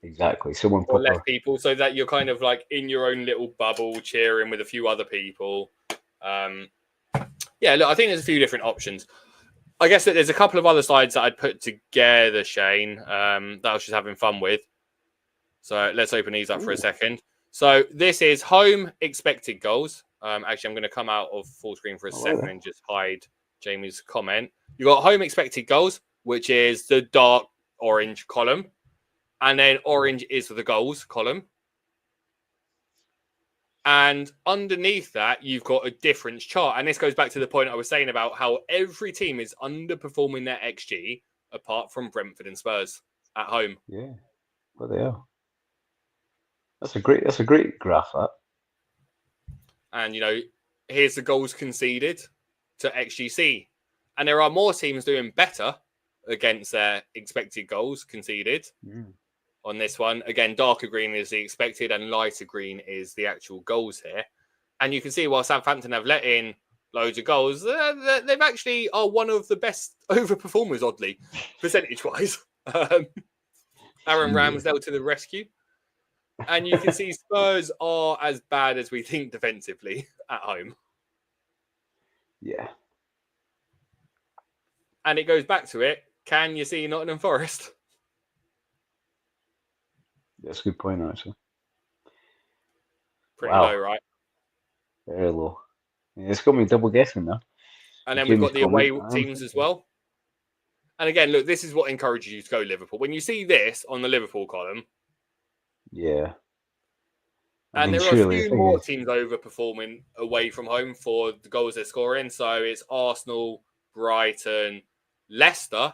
Exactly. Someone or less people, so that you're kind of like in your own little bubble, cheering with a few other people. Yeah, look, I think there's a few different options. I guess that there's a couple of other slides that I'd put together, Shane, that I was just having fun with. So let's open these up for a second. So this is home expected goals. Actually, I'm going to come out of full screen for a second and just hide Jamie's comment. You've got home expected goals, which is the dark orange column. And then orange is for the goals column. And underneath that, you've got a difference chart. And this goes back to the point I was saying about how every team is underperforming their XG apart from Brentford and Spurs at home. Yeah, well, they are. That's a great graph, that. And, you know, here's the goals conceded to XGC. And there are more teams doing better against their expected goals conceded. On this one. Again, darker green is the expected and lighter green is the actual goals here. And you can see while Southampton have let in loads of goals, they've actually are one of the best overperformers, oddly, percentage-wise. Aaron Ramsdale to the rescue. And you can see Spurs are as bad as we think defensively at home. Yeah. And it goes back to it. Can you see Nottingham Forest? That's a good point, actually. Pretty low, right? Very low. Yeah, it's got me double guessing now. And then we've got the away teams as well. And again, look, this is what encourages you to go Liverpool. When you see this on the Liverpool column. Yeah. And there are a few more teams overperforming away from home for the goals they're scoring. So it's Arsenal, Brighton, Leicester,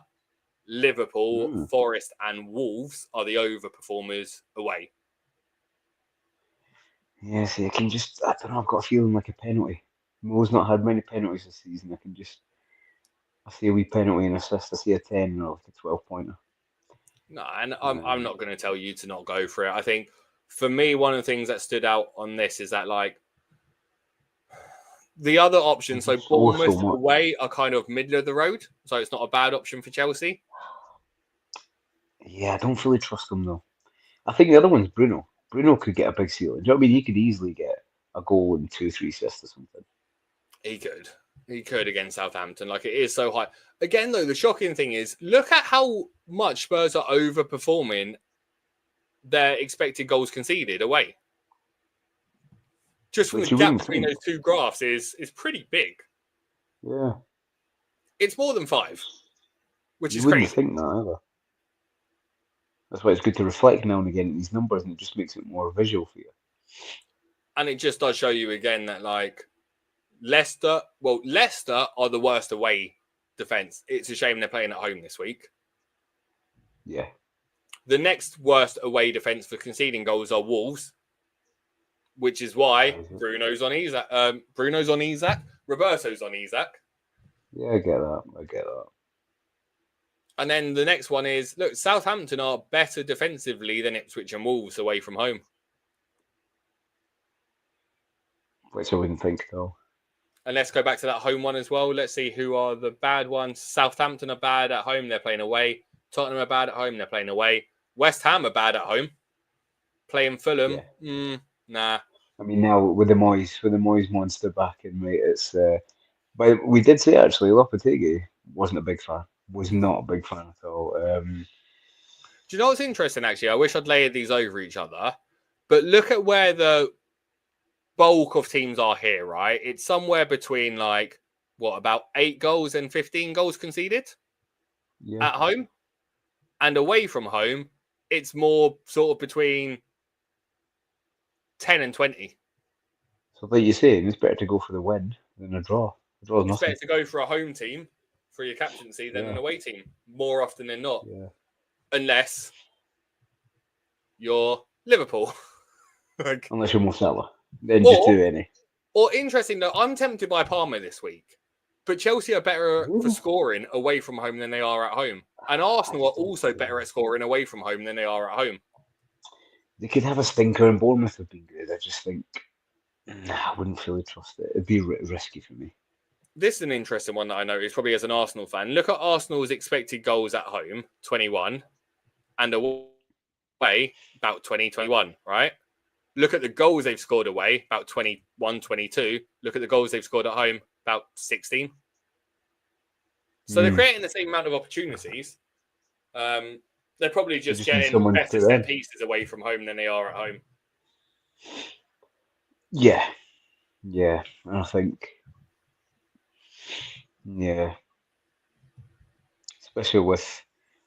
Liverpool, Forest, and Wolves are the overperformers away. Yeah, see, I don't know, I've got a feeling like a penalty. Mo's not had many penalties this season. I see a wee penalty and assist. I see a 10 or like a 12-pointer. No, and I'm not going to tell you to not go for it. I think, for me, one of the things that stood out on this is that, like, the other options, so Bournemouth away are kind of middle of the road. So it's not a bad option for Chelsea. Yeah, I don't fully trust them, though. I think the other one's Bruno. Bruno could get a big ceiling. Do you know what I mean? He could easily get a goal and 2-3 assists or something. He could against Southampton. Like, it is so high. Again, though, the shocking thing is, look at how much Spurs are overperforming their expected goals conceded away. Just from the gap between those two graphs is pretty big. Yeah. It's more than 5, which is crazy. You wouldn't think that either. That's why it's good to reflect now and again at these numbers, and it just makes it more visual for you. And it just does show you again that, like, Leicester are the worst away defence. It's a shame they're playing at home this week. Yeah. The next worst away defence for conceding goals are Wolves. which is why Is it? Bruno's on Isak. Bruno's on Isak. Roberto's on Isak. Yeah, I get that. I get that. And then the next one is, look, Southampton are better defensively than Ipswich and Wolves away from home. Which I wouldn't think, though. And let's go back to that home one as well. Let's see who are the bad ones. Southampton are bad at home. They're playing away. Tottenham are bad at home. They're playing away. West Ham are bad at home. Playing Fulham. Yeah. Nah. I mean, now with the Moyes monster back in, mate, it's. But we did say actually, Lopetegui wasn't a big fan. Was not a big fan at all. Do you know what's interesting, actually? I wish I'd layered these over each other. But look at where the bulk of teams are here, right? It's somewhere between, like, what, about 8 goals and 15 goals conceded at home? And away from home, it's more sort of between 10 and 20. So, like you say, it's better to go for the win than a draw. A draw is It's nothing. better to go for a home team for your captaincy than an away team, more often than not. Yeah. Unless you're Liverpool. Unless you're Mo Salah. Then just do any. Or interesting, though, I'm tempted by Parma this week. But Chelsea are better for scoring away from home than they are at home. And Arsenal are also better at scoring away from home than they are at home. They could have a stinker, and Bournemouth have been good. I just think, I wouldn't fully trust it. It'd be risky for me. This is an interesting one that I noticed, probably as an Arsenal fan. Look at Arsenal's expected goals at home, 21, and away, about 20, 21, right? Look at the goals they've scored away, about 21, 22. Look at the goals they've scored at home, about 16. So they're creating the same amount of opportunities. They're probably just getting better set pieces away from home than they are at home. Yeah. Yeah. And I think, especially with,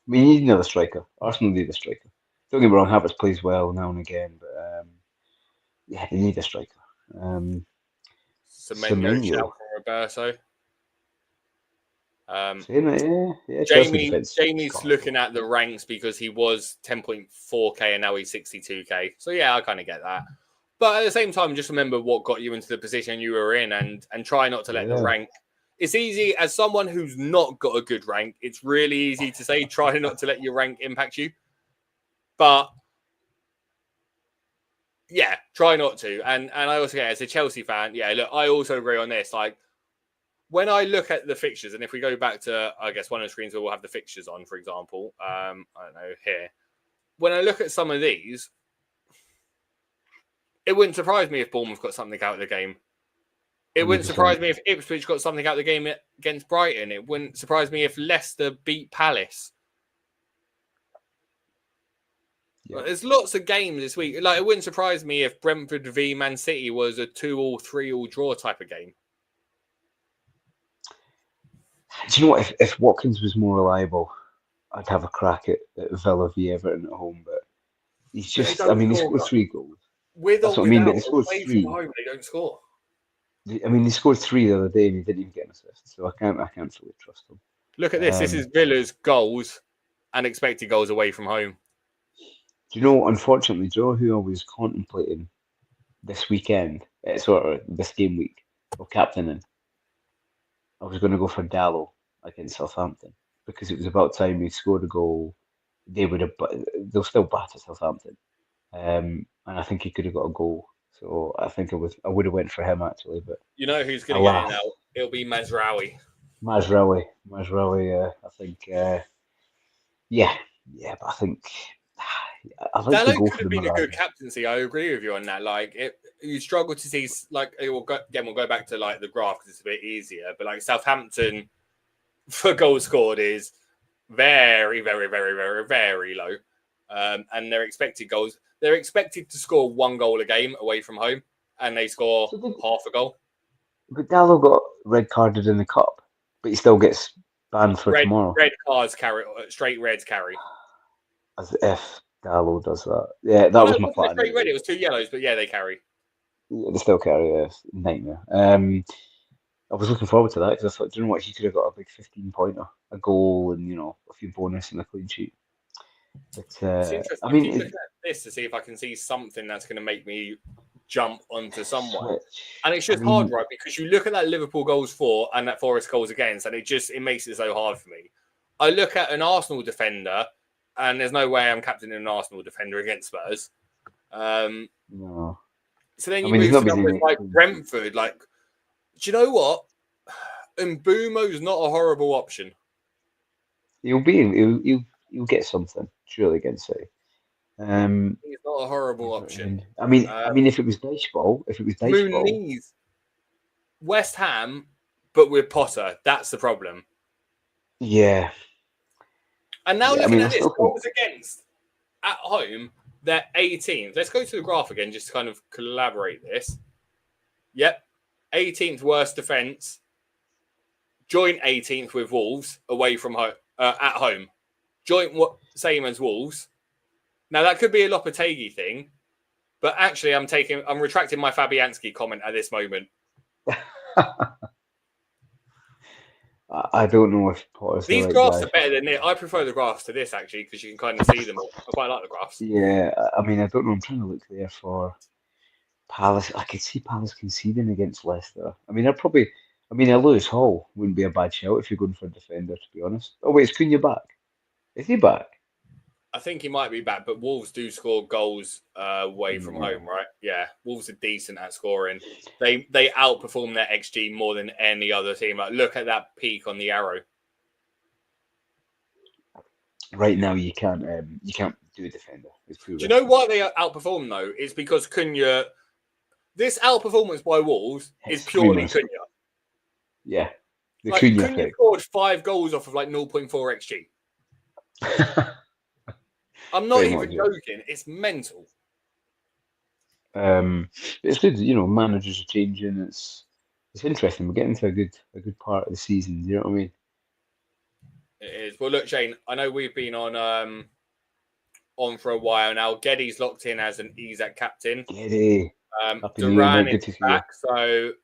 I mean, you need another striker. Arsenal need a striker. Don't get me wrong, Havertz plays well now and again, but yeah, they need a striker. Semenyo, shout for Roberto. Jamie's looking at the ranks because he was 10.4k and now he's 62k. So yeah, I kind of get that. But at the same time, just remember what got you into the position you were in and try not to let the rank. It's easy as someone who's not got a good rank. It's really easy to say, try not to let your rank impact you. But yeah, try not to. And I also get as a Chelsea fan, yeah, look, I also agree on this. Like, when I look at the fixtures, and if we go back to, I guess, one of the screens where we'll have the fixtures on, for example, I don't know, here. When I look at some of these, it wouldn't surprise me if Bournemouth got something out of the game. It wouldn't surprise me if Ipswich got something out of the game against Brighton. It wouldn't surprise me if Leicester beat Palace. Yeah. There's lots of games this week. Like, it wouldn't surprise me if Brentford v Man City was a 2-2, 3-3 draw type of game. Do you know what? If Watkins was more reliable, I'd have a crack at Villa v Everton at home. But he's just, I mean, he scored 3 goals. That's what I mean. But he scored 3. From home, they don't score. I mean, he scored 3 the other day and he didn't even get an assist. So I can't fully trust him. Look at this. This is Villa's goals and expected goals away from home. Do you know, unfortunately, Joe, who I was contemplating this weekend, sort of this game week, of captaining, I was going to go for Dallo against Southampton because it was about time he scored a goal. They'll still batter Southampton, and I think he could have got a goal. So I think I would have went for him actually. But you know who's going to get it now? It'll be Mazraoui. Mazraoui. I think. But I think. I'd like Dallo could have been a good captaincy. I agree with you on that. Like, you struggle to see, like, we'll go back to like the graph because it's a bit easier. But like Southampton for goals scored is very, very, very, very, very low, and their expected goals. They're expected to score 1 goal a game away from home, and they score half a goal. But Dallo got red carded in the cup, but he still gets banned for tomorrow. Red cards carry, straight reds carry. As if Dallo does that. Yeah, that was my plan. Straight red. It was 2 yellows, but yeah, they carry. Yeah, they still carry. Yeah, nightmare. I was looking forward to that because I thought, do you know what, he could have got a big 15-pointer, a goal, and a few bonus and a clean sheet. But it's interesting. I mean, looking at this to see if I can see something that's going to make me jump onto someone. Switch. And it's just hard, right? Because you look at that Liverpool goals for and that Forest goals against, and it makes it so hard for me. I look at an Arsenal defender, and there's no way I'm captaining an Arsenal defender against Spurs. No. So then you move to numbers like Brentford. Like, do you know what? Mbumo's not a horrible option. He'll get something surely against City. He's not a horrible option. I mean, if it was baseball, Muniz, West Ham, but with Potter, that's the problem. Yeah. And now looking at this, goals against at home, they're 18th. Let's go to the graph again, just to kind of collaborate this. Yep, 18th worst defense. Joint 18th with Wolves away from home, at home. Joint same as Wolves. Now that could be a Lopetegui thing, but actually I'm retracting my Fabianski comment at this moment. I don't know if Potter's these graphs are better than it. I prefer the graphs to this actually because you can kind of see them all. I quite like the graphs. Yeah, I mean I don't know. I'm trying to look there for Palace. I could see Palace conceding against Leicester. I mean, Lewis Hall wouldn't be a bad shout if you're going for a defender, to be honest. Oh wait, is Cunha back? Is he back? I think he might be back, but Wolves do score goals away from home, right? Yeah, Wolves are decent at scoring. They outperform their XG more than any other team. Like, look at that peak on the arrow. Right now, you can't do a defender. Do you know why they outperform though? It's because Cunha. This outperformance by Wolves is purely Cunha. Yeah, Cunha scored 5 goals off of like 0.4 XG. I'm not even joking. It's mental. It's good, managers are changing. It's interesting. We're getting to a good part of the season. You know what I mean? It is. Well, look, Shane. I know we've been on for a while now. Geddy's locked in as an Isak captain. Geddy. Duran is back, so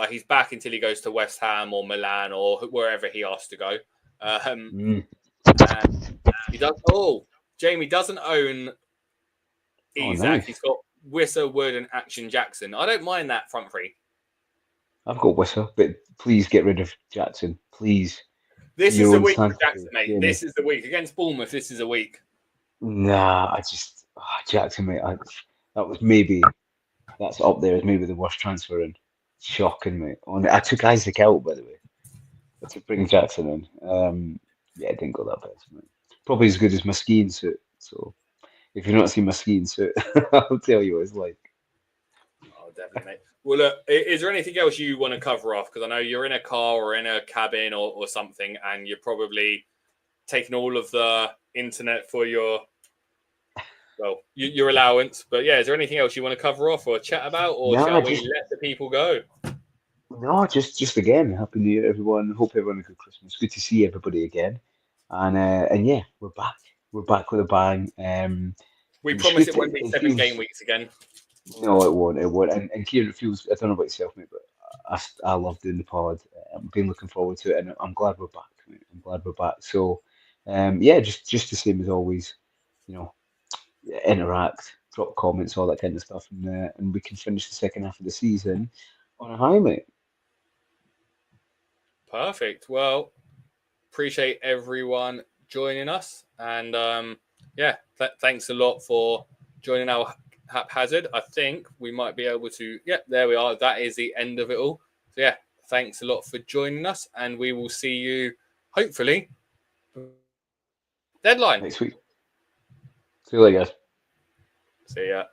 he's back until he goes to West Ham or Milan or wherever he asks to go. He does. Jamie doesn't own Isak. Nice. He's got Wissa, Wood, and Action Jackson. I don't mind that front three. I've got Wissa, but please get rid of Jackson. Please. This is the week for Jackson, mate. Yeah, this is the week. Against Bournemouth, this is a week. Nah, Jackson, mate. That's up there as maybe the worst transfer in. Shocking, mate. I took Isaac out, by the way. To bring Jackson in. It didn't go that best, mate. Probably as good as my skiing suit. So if you've not seen my skiing suit, I'll tell you what it's like. Oh, definitely, mate. Well, look, is there anything else you want to cover off? Because I know you're in a car or in a cabin or something, and you're probably taking all of the internet for your allowance. But yeah, is there anything else you want to cover off or chat about, or shall we let the people go? No, just again, Happy New Year, everyone. Hope everyone had a good Christmas. Good to see everybody again. And yeah, we're back. We're back with a bang. We promise it won't be 7 game weeks again. No, it won't. It won't. And Kieran, it feels. I don't know about yourself, mate, but I love doing the pod. I've been looking forward to it, and I'm glad we're back. Mate. I'm glad we're back. So, just the same as always. Interact, drop comments, all that kind of stuff, and we can finish the second half of the season on a high, mate. Perfect. Well, appreciate everyone joining us, and thanks a lot for joining our haphazard. I think we might be able to. Yeah, there we are. That is the end of it all. So yeah, thanks a lot for joining us, and we will see you hopefully deadline next week. See you later, guys. See ya.